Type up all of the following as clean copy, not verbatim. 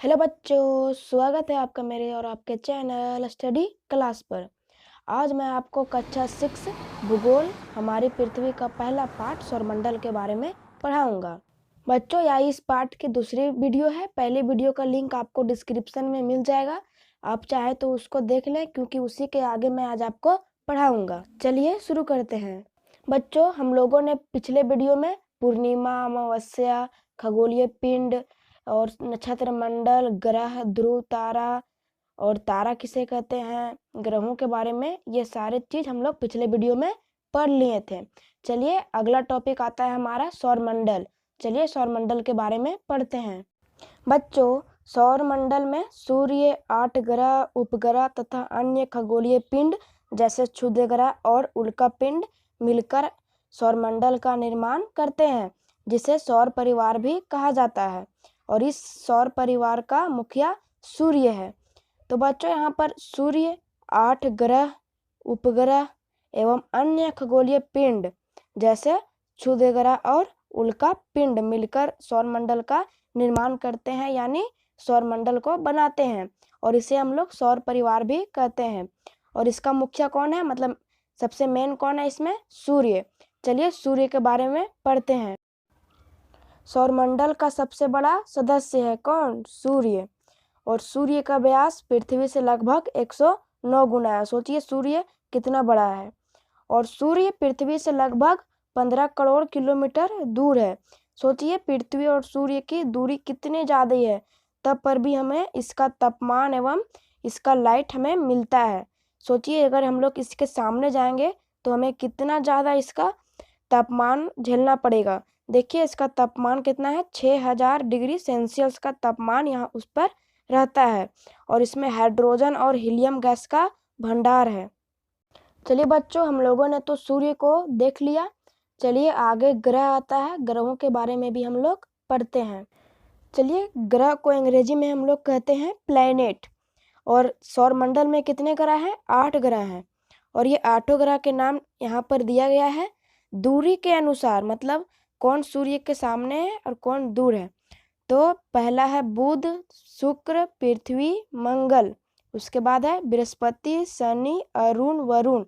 Hello बच्चों, स्वागत है आपका मेरे और आपके चैनल स्टडी क्लास पर। आज मैं आपको कक्षा 6 भूगोल हमारी पृथ्वी का पहला पाठ सौरमंडल के बारे में पढ़ाऊंगा। बच्चों, यह इस पाठ की दूसरी वीडियो है। पहली वीडियो का लिंक आपको डिस्क्रिप्शन में मिल जाएगा, आप चाहे तो उसको देख लें, क्योंकि उसी के आगे मैं आज आपको पढ़ाऊंगा। चलिए शुरू करते हैं। बच्चों, हम लोगों ने पिछले वीडियो में पूर्णिमा, अमावस्या, खगोलीय पिंड और नक्षत्र मंडल, ग्रह, ध्रुव तारा और तारा किसे कहते हैं, ग्रहों के बारे में ये सारे चीज हम लोग पिछले वीडियो में पढ़ लिए थे। चलिए अगला टॉपिक आता है हमारा सौरमंडल। चलिए सौरमंडल के बारे में पढ़ते हैं। बच्चों, सौरमंडल में सूर्य, 8 ग्रह, उपग्रह तथा अन्य खगोलीय पिंड जैसे क्षुद्र ग्रह और उल्का पिंड मिलकर सौरमंडल का निर्माण करते हैं, जिसे सौर परिवार भी कहा जाता है। और इस सौर परिवार का मुखिया सूर्य है। तो बच्चों, यहाँ पर सूर्य, 8 ग्रह, उपग्रह एवं अन्य खगोलीय पिंड जैसे क्षुद्र ग्रह और उल्का पिंड मिलकर सौरमंडल का निर्माण करते हैं, यानी सौरमंडल को बनाते हैं। और इसे हम लोग सौर परिवार भी कहते हैं। और इसका मुखिया कौन है, मतलब सबसे मेन कौन है इसमें, सूर्य। चलिए सूर्य के बारे में पढ़ते हैं। सौरमंडल का सबसे बड़ा सदस्य है कौन, सूर्य। और सूर्य का व्यास पृथ्वी से लगभग 109 गुना है। सोचिए सूर्य कितना बड़ा है। और सूर्य पृथ्वी से लगभग 15 करोड़ किलोमीटर दूर है। सोचिए पृथ्वी और सूर्य की दूरी कितनी ज़्यादा है, तब पर भी हमें इसका तापमान एवं इसका लाइट हमें मिलता है। सोचिए अगर हम लोग इसके सामने जाएंगे तो हमें कितना ज़्यादा इसका तापमान झेलना पड़ेगा। देखिए इसका तापमान कितना है, 6000 डिग्री सेल्सियस का तापमान यहाँ उस पर रहता है। और इसमें हाइड्रोजन और हीलियम गैस का भंडार है। चलिए बच्चों, हम लोगों ने तो सूर्य को देख लिया। चलिए आगे ग्रह आता है, ग्रहों के बारे में भी हम लोग पढ़ते हैं। चलिए, ग्रह को अंग्रेजी में हम लोग कहते हैं प्लैनेट। और सौरमंडल में कितने ग्रह हैं, 8 ग्रह हैं। और ये 8 ग्रह के नाम यहाँ पर दिया गया है दूरी के अनुसार, मतलब कौन सूर्य के सामने है और कौन दूर है। तो पहला है बुध, शुक्र, पृथ्वी, मंगल। उसके बाद है बृहस्पति, शनि, अरुण, वरुण।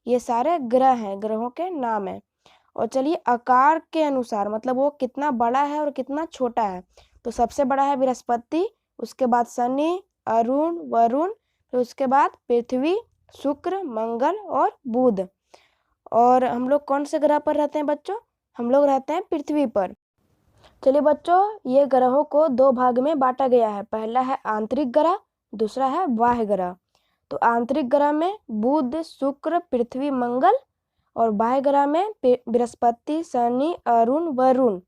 ये सारे ग्रह हैं, ग्रहों के नाम है। और चलिए आकार के अनुसार, मतलब वो कितना बड़ा है और कितना छोटा है। तो सबसे बड़ा है बृहस्पति, उसके बाद शनि, अरुण, वरुण, फिर उसके बाद पृथ्वी, शुक्र, मंगल और बुध। और हम लोग कौन से ग्रह पर रहते हैं बच्चों, हम लोग रहते हैं पृथ्वी पर। चलिए बच्चों, ये ग्रहों को 2 भाग में बांटा गया है। पहला है आंतरिक ग्रह, दूसरा है बाह्य ग्रह। तो आंतरिक ग्रह में बुध, शुक्र, पृथ्वी, मंगल। और बाह्य ग्रह में बृहस्पति, शनि, अरुण, वरुण।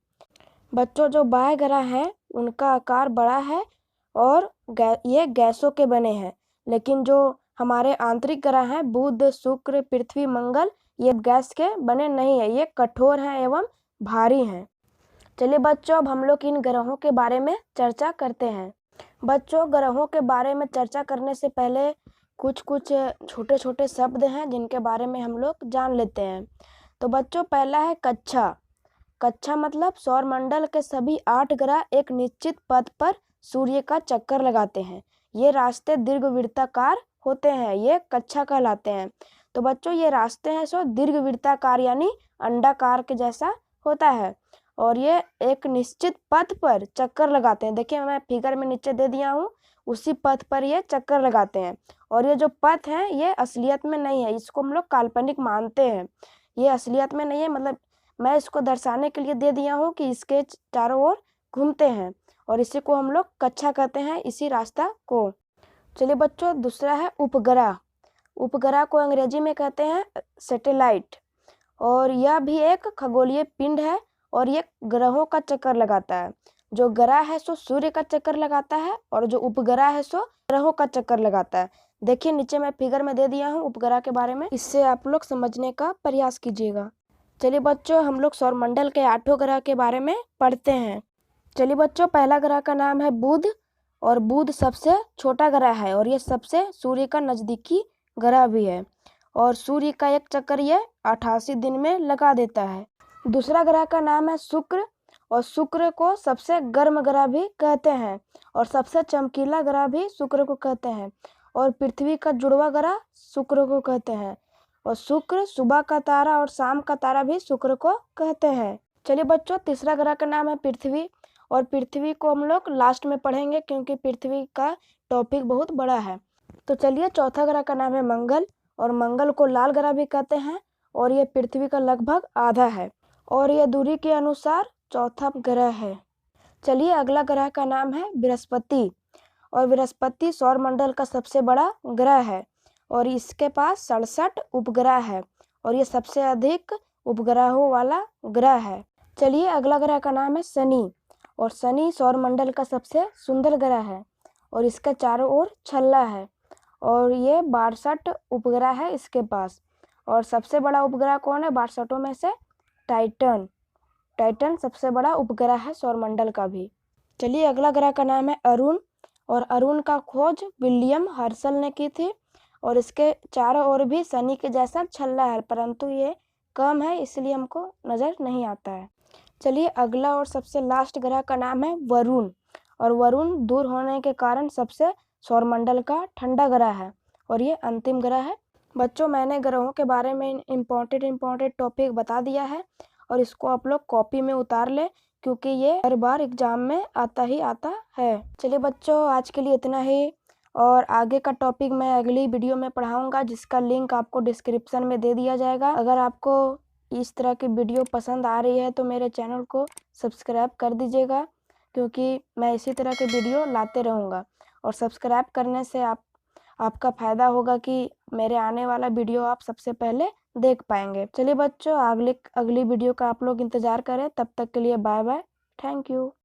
बच्चों, जो बाह्य ग्रह है उनका आकार बड़ा है और ये गैसों के बने हैं। लेकिन जो हमारे आंतरिक ग्रह हैं बुध, शुक्र, पृथ्वी, मंगल, ये गैस के बने नहीं है, ये कठोर हैं एवं भारी हैं। चलिए बच्चों, अब हम लोग इन ग्रहों के बारे में चर्चा करते हैं। बच्चों, ग्रहों के बारे में चर्चा करने से पहले कुछ छोटे छोटे शब्द हैं जिनके बारे में हम लोग जान लेते हैं। तो बच्चों, पहला है कक्षा। कक्षा मतलब सौरमंडल के सभी 8 ग्रह एक निश्चित पथ पर सूर्य का चक्कर लगाते हैं। ये रास्ते दीर्घवृत्ताकार होते हैं, ये कक्षा कहलाते हैं। तो बच्चों, ये रास्ते हैं सो दीर्घवृत्ताकार यानी अंडाकार के जैसा होता है। और ये एक निश्चित पथ पर चक्कर लगाते हैं। देखिए मैं फिगर में नीचे दे दिया हूँ, उसी पथ पर ये चक्कर लगाते हैं। और ये जो पथ है ये असलियत में नहीं है, इसको हम लोग काल्पनिक मानते हैं। ये असलियत में नहीं है, मतलब मैं इसको दर्शाने के लिए दे दिया हूँ कि इसके चारों ओर घूमते हैं। और इसी को हम लोग कक्षा कहते हैं, इसी रास्ता को। चलिए बच्चों, दूसरा है उपग्रह। उपग्रह को अंग्रेजी में कहते हैं सैटेलाइट। और यह भी एक खगोलीय पिंड है और ये ग्रहों का चक्कर लगाता है। जो ग्रह है सो सूर्य का चक्कर लगाता है और जो उपग्रह है सो ग्रहों का चक्कर लगाता है। देखिए नीचे मैं फिगर में दे दिया हूँ उपग्रह के बारे में, इससे आप लोग समझने का प्रयास कीजिएगा। चलिए बच्चों, हम लोग सौरमंडल के 8 ग्रह के बारे में पढ़ते हैं। चलिए बच्चों, पहला ग्रह का नाम है बुध। और बुध सबसे छोटा ग्रह है और ये सबसे सूर्य का नजदीकी ग्रह भी है। और सूर्य का एक चक्कर ये 88 दिन में लगा देता है। दूसरा ग्रह का नाम है शुक्र। और शुक्र को सबसे गर्म ग्रह भी कहते हैं और सबसे चमकीला ग्रह भी शुक्र को कहते हैं और पृथ्वी का जुड़वा ग्रह शुक्र को कहते हैं और शुक्र सुबह का तारा और शाम का तारा भी शुक्र को कहते हैं। चलिए बच्चों, तीसरा ग्रह का नाम है पृथ्वी और पृथ्वी को हम लोग लास्ट में पढ़ेंगे क्योंकि पृथ्वी का टॉपिक बहुत बड़ा है। तो चलिए, चौथा ग्रह का नाम है मंगल और मंगल को लाल ग्रह भी कहते हैं और ये पृथ्वी का लगभग आधा है और ये दूरी के अनुसार चौथा ग्रह है। चलिए, अगला ग्रह का नाम है बृहस्पति और बृहस्पति सौरमंडल का सबसे बड़ा ग्रह है और इसके पास 67 उपग्रह है और ये सबसे अधिक उपग्रहों वाला ग्रह है। चलिए, अगला ग्रह का नाम है शनि और शनि सौरमंडल का सबसे सुंदर ग्रह है और इसके चारों ओर छल्ला है और ये 62 उपग्रह है इसके पास। और सबसे बड़ा उपग्रह कौन है 62 में से? टाइटन। टाइटन सबसे बड़ा उपग्रह है सौरमंडल का भी। चलिए, अगला ग्रह का नाम है अरुण और अरुण का खोज विलियम हर्शल ने की थी और इसके चारों ओर भी शनि के जैसा छल्ला है, परंतु ये कम है इसलिए हमको नज़र नहीं आता है। चलिए, अगला और सबसे लास्ट ग्रह का नाम है वरुण और वरुण दूर होने के कारण सबसे सौरमंडल का ठंडा ग्रह है और ये अंतिम ग्रह है। बच्चों, मैंने ग्रहों के बारे में इम्पोर्टेंट टॉपिक बता दिया है और इसको आप लोग कॉपी में उतार ले क्योंकि ये हर बार एग्जाम में आता ही आता है। चलिए बच्चों, आज के लिए इतना ही और आगे का टॉपिक मैं अगली वीडियो में पढ़ाऊंगा जिसका लिंक आपको डिस्क्रिप्शन में दे दिया जाएगा। अगर आपको इस तरह की वीडियो पसंद आ रही है तो मेरे चैनल को सब्सक्राइब कर दीजिएगा क्योंकि मैं इसी तरह के वीडियो लाते रहूँगा और सब्सक्राइब करने से आपका फ़ायदा होगा कि मेरे आने वाला वीडियो आप सबसे पहले देख पाएंगे। चलिए बच्चों, अगली वीडियो का आप लोग इंतज़ार करें। तब तक के लिए बाय बाय, थैंक यू।